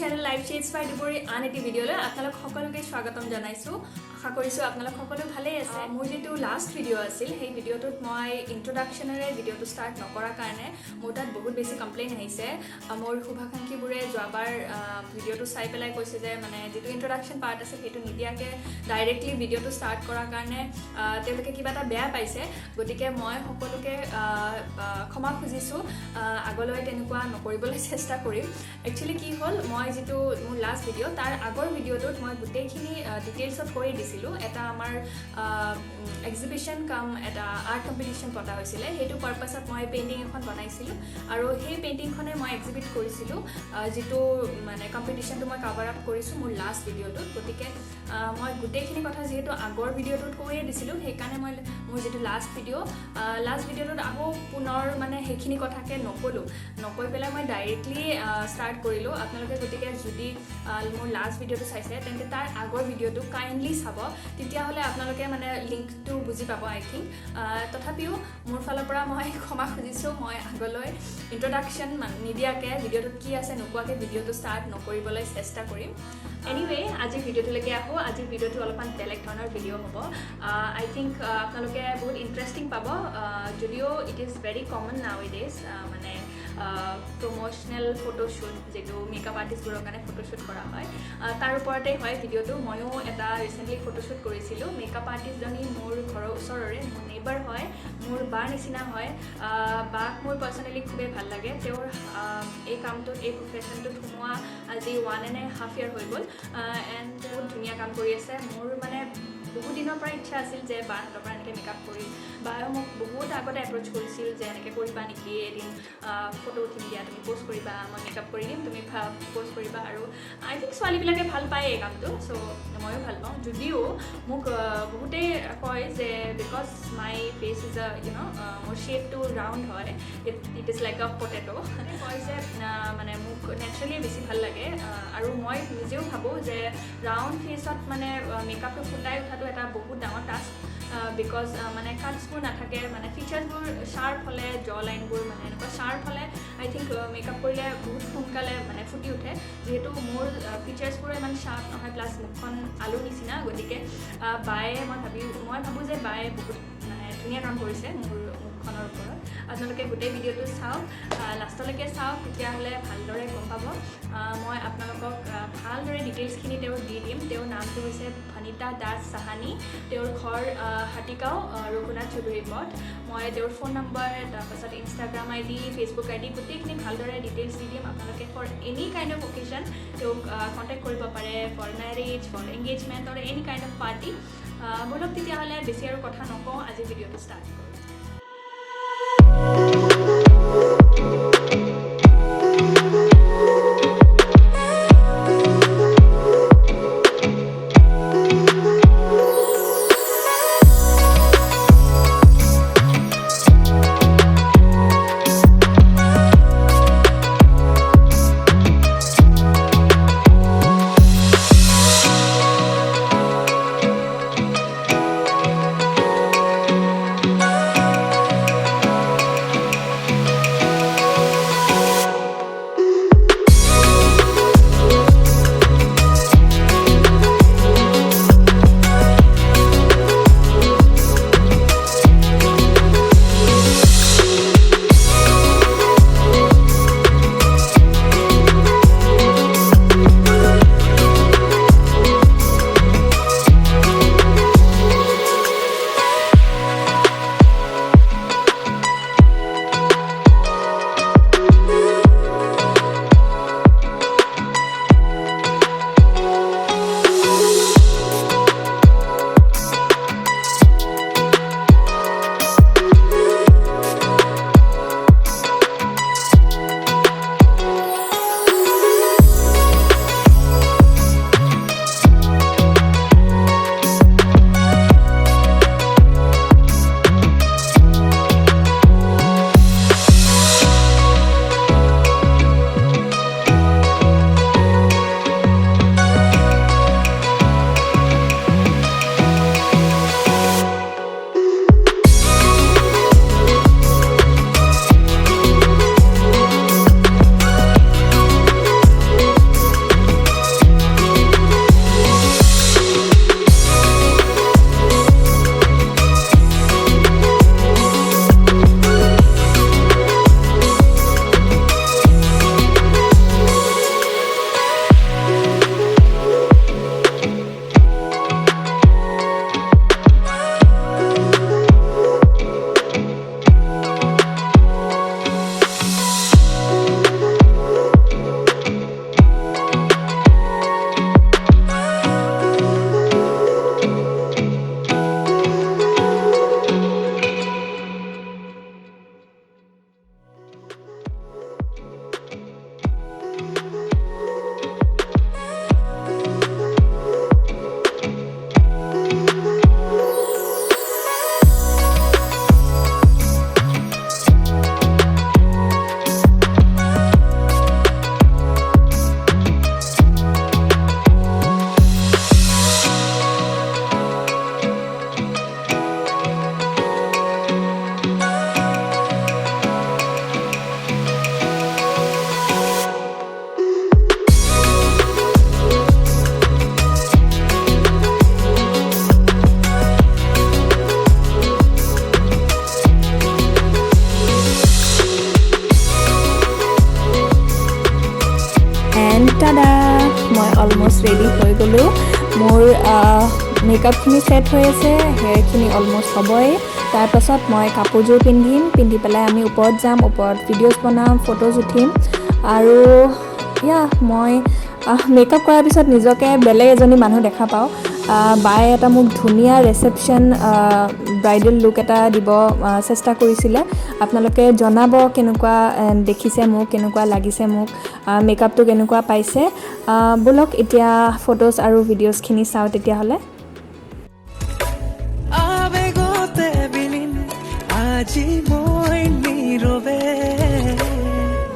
channel Live Shades by Dubori and a video le apnalok সকলোকে স্বাগতম জানাইছো আশা কৰিছো আপোনালোক সকলো ভালে আছে মোৰ যেটো লাষ্ট ভিডিও আছিল সেই ভিডিওটোত মই ইন্ট্ৰোডাকশনৰে ভিডিওটো স্টাৰ্ট নকৰা কাৰণে মোৰ তাত বহুত বেছি কমপ্লেইন আহিছে মোৰ শুভাকাংক্ষীবোৰে যোৱাবাৰ ভিডিওটো চাই পেলাই কৈছে যে মানে যেটো ইন্ট্ৰোডাকশন পাৰ্ট আছে হেতু নিদিয়াকে ডাইৰেক্টলি ভিডিওটো স্টাৰ্ট কৰাৰ কাৰণে তেওঁলোকে কিবা এটা বেয়া পাইছে গতিকে মই সকলোকে ক্ষমা খুজিছো আগলৈ তেনেকুৱা নকৰিবলৈ চেষ্টা কৰিম একচুয়ালি কি হল মই যেটো মোৰ লাষ্ট ভিডিও তাৰ আগৰ ভিডিওটোত মই গুটেইখিনি ডিটেইলছত কৈ দিছিলো এটা আমাৰ এক্সিবিশন কাম এটা আৰ্ট কম্পিটিশন পতা হৈছিলে হেতু পাৰপাছত মই পেইন্টিং এখন বনাইছিলো আৰু সেই পেইন্টিংখনে মই এক্সিবিট কৰিছিলো যেটো মানে কম্পিটিশনটো মই কভাৰ আপ কৰিছো মোৰ লাষ্ট ভিডিওটোত গতিকে মই গুটেইখিনি কথা যেহেতু আগৰ ভিডিওটোত কৈয়ে দিছিলো সেইকাৰণে মই মোৰ যেটো লাষ্ট ভিডিওটোত আকৌ পুনৰ মানে হেখিনি কথাকে নকৈ পেলাই মই ডাইৰেক্টলি স্টাৰ্ট কৰিলো আপোনালোকে গতিকে যদি মোৰ লাষ্ট ভিডিওটো চাইছে তেন্তে তাৰ আগৰ ভিডিওটো কাইন্ডলি চাব তেতিয়া হলে আপোনালোকে মানে লিংকটো বুজি পাব আই থিংক তথাপিও মোৰ ফালৰ পৰা মই ক্ষমা খুজিছো মই আগলৈ ইন্ট্ৰোডাকশন নিদিয়াকে ভিডিওটোত কি আছে নোকোৱাকে ভিডিওটো স্টাৰ্ট নকৰিবলৈ চেষ্টা কৰিম এনিৱে আজি ভিডিওটোলৈকে আহো আজি ভিডিওটো অলপমান বেলেগ ধৰণৰ ভিডিও হ'ব আই থিংক আপোনালোকে বহুত ইন্টাৰেষ্টিং পাব যদিও ইট ইজ ভেৰি কমন নাউএডেজ মানে প্ৰমোশনাল ফটোশুট যেটো মেকআপ আৰ্টিষ্টবোৰৰ কাৰণে ফটোশুট কৰা হয় তাৰ ওপৰতে হয় ভিডিওটো ময়ো এটা ৰিসেন্টলি ফটোশুট কৰিছিলো মেকআপ আৰ্টিষ্টজনী মোৰ ঘৰৰ ওচৰৰে মোৰ নেইবাৰ হয় মোৰ বাৰ নিচিনা হয় বাক মোৰ পাৰ্সোনালি খুবেই ভাল লাগে তেওঁৰ এই কামটোত এই প্ৰফেশনটোত সোমোৱা আজি 1.5 ইয়াৰ হৈ গ'ল এণ্ড বহুত ধুনীয়া কাম কৰি আছে মোৰ মানে বহুত দিনৰ পৰা ইচ্ছা আছিল যে বাৰ হাতৰ পৰা এনেকৈ মেকআপ কৰি বায়ে মোক বহুত আগতে এপ্ৰ'চ কৰিছিল যে এনেকৈ কৰিবা নেকি এদিন ফটো উঠিম দিয়া তুমি পোষ্ট কৰিবা মই মেকআপ কৰি দিম তুমি পোষ্ট কৰিবা আৰু আই থিংক ছোৱালীবিলাকে ভাল পায় এই কামটো চ' ময়ো ভাল পাওঁ যদিও মোক বহুতেই কয় যে বিকজ মাই ফেচ ইজ মোৰ শ্বেপটো ৰাউণ্ড হয় it is like a potato কয় যে মানে মোক নেচাৰেলি বেছি ভাল লাগে আৰু মই নিজেও ভাবোঁ যে ৰাউণ্ড ফেচত মানে মেকআপটো ফুটাই উঠাটো এটা বহুত ডাঙৰ টাস্ক বিকজ মানে কাটছবোৰ নাথাকে মানে ফিচাৰ্ছবোৰ শাৰ্প হ'লে জ লাইনবোৰ মানে এনেকুৱা শাৰ্প হ'লে আই থিংক মেকআপ কৰিলে বহুত সোনকালে মানে ফুটি উঠে যিহেতু মোৰ ফিচাৰ্ছবোৰ ইমান শাৰ্প নহয় প্লাছ মুখখন আলু নিচিনা গতিকে বায়ে মই ভাবোঁ যে বায়ে বহুত মানে ধুনীয়া কাম কৰিছে মোৰ মুখখনৰ ওপৰত আপোনালোকে গোটেই ভিডিওটো চাওক লাষ্টলৈকে চাওক তেতিয়াহ'লে ভালদৰে গম পাব মই আপোনালোকক ভালদৰে ডিটেইলছখিনি তেওঁক দি দিম তেওঁৰ নামটো হৈছে ভানিতা দাস সাহানী তেওঁৰ ঘৰ হাতিগাঁও ৰঘুনাথ চৌধুৰী পথ মই তেওঁৰ ফোন নম্বৰ তাৰপাছত ইনষ্টাগ্ৰাম ID ফেচবুক ID গোটেইখিনি ভালদৰে ডিটেইলছ দি দিম আপোনালোকে for any kind of occasion তেওঁক কণ্টেক্ট কৰিব পাৰে for marriage for engagement or any kind of party বলক তেতিয়াহ'লে বেছি আৰু কথা নকওঁ আজি ভিডিঅ'টো ষ্টাৰ্ট কৰোঁ মই অলমষ্ট ৰেডি হৈ গ'লোঁ মোৰ মেকআপখিনি ছেট হৈ আছে হেয়াৰখিনি অলমষ্ট হ'বই তাৰপাছত মই কাপোৰযোৰ পিন্ধি পেলাই আমি ওপৰত যাম ওপৰত ভিডিঅ'জ বনাম ফটোজ উঠিম আৰু মই মেকআপ কৰাৰ পিছত নিজকে বেলেগ এজনী মানুহ দেখা পাওঁ বায়ে এটা মোক ধুনীয়া ৰিচেপশ্যন ব্ৰাইডেল লুক এটা দিব চেষ্টা কৰিছিলে আপোনালোকে জনাব কেনেকুৱা দেখিছে মোক কেনেকুৱা লাগিছে মোক মেকআপটো কেনেকুৱা পাইছে বলক এতিয়া ফটোজ আৰু ভিডিঅ'জখিনি চাওঁ তেতিয়াহ'লে আজি মই নীৰৱে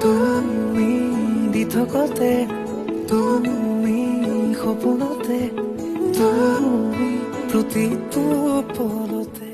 তুমি দি থকতে তুমি সপোনতে তুমি প্ৰতিটো পলতে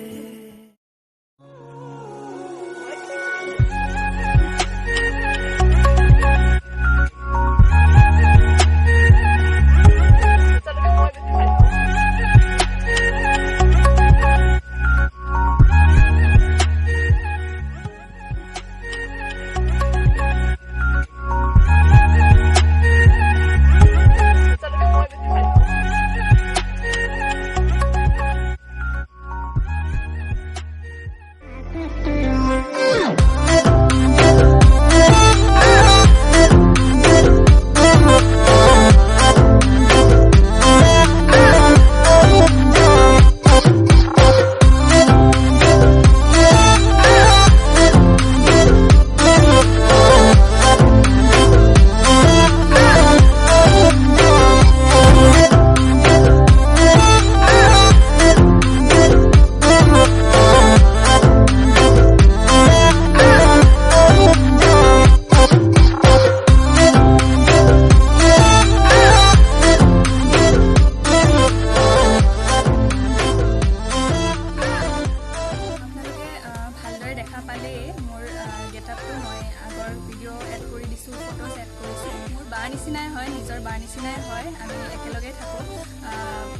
নিচিনাই হয় নিজৰ বাৰ নিচিনাই হয় আমি একেলগে থাকো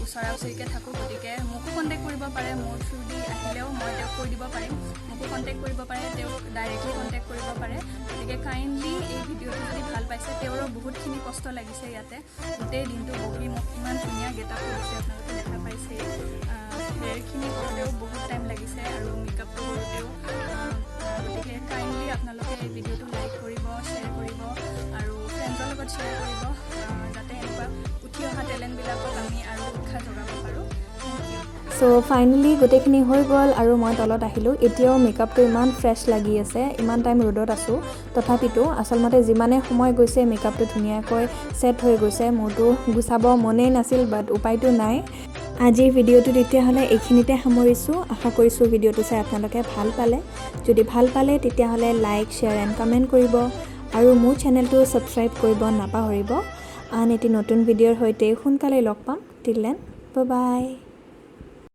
ওচৰা ওচৰিকে থাকো গতিকে মোকো কন্টেক্ট কৰিব পাৰে মোৰ থ্ৰু দি আহিলেও মই তেওঁক কৈ দিব পাৰিম মোকো কন্টেক্ট কৰিব পাৰে তেওঁক ডাইৰেক্টলি কন্টেক্ট কৰিব পাৰে গতিকে কাইণ্ডলি এই ভিডিঅ'টো যদি ভাল পাইছে তেওঁৰো বহুতখিনি কষ্ট লাগিছে ইয়াতে গোটেই দিনটো বহি মোক ইমান ধুনীয়া গেটআপ কৰিছে আপোনালোকে দেখা পাইছে হেয়াৰখিনি কৰোঁতেও বহুত টাইম লাগিছে আৰু মেকআপটো কৰোঁতেও গতিকে কাইণ্ডলি আপোনালোকে এই ভিডিঅ'টো লাইক কৰিব শ্বেয়াৰ কৰিব আৰু ফ্ৰেণ্ডৰ লগত শ্বেয়াৰ কৰিব যাতে এনেকুৱা উঠি অহা টেলেণ্টবিলাকক আমি আৰু উৎসাহ যোগাব পাৰোঁ সো ফাইনেলি গোটেইখিনি হৈ গ'ল আৰু মই তলত আহিলোঁ এতিয়াও মেকআপটো ইমান ফ্ৰেছ লাগি আছে ইমান টাইম ৰ'দত আছোঁ তথাপিতো আচলতে যিমানে সময় গৈছে মেকআপটো ধুনীয়াকৈ ছেট হৈ গৈছে মোৰতো গুচাব মনেই নাছিল বাট উপায়টো নাই আজিৰ ভিডিঅ'টো তেতিয়াহ'লে এইখিনিতে সামৰিছোঁ আশা কৰিছোঁ ভিডিঅ'টো চাই আপোনালোকে ভাল পালে যদি ভাল পালে তেতিয়াহ'লে লাইক শ্বেয়াৰ এণ্ড কমেণ্ট কৰিব আৰু মোৰ চেনেলটো ছাবস্ক্ৰাইব কৰিব নাপাহৰিব আন এটি নতুন ভিডিঅ'ৰ সৈতে সোনকালে লগ পাম টিল দেন বাই বাই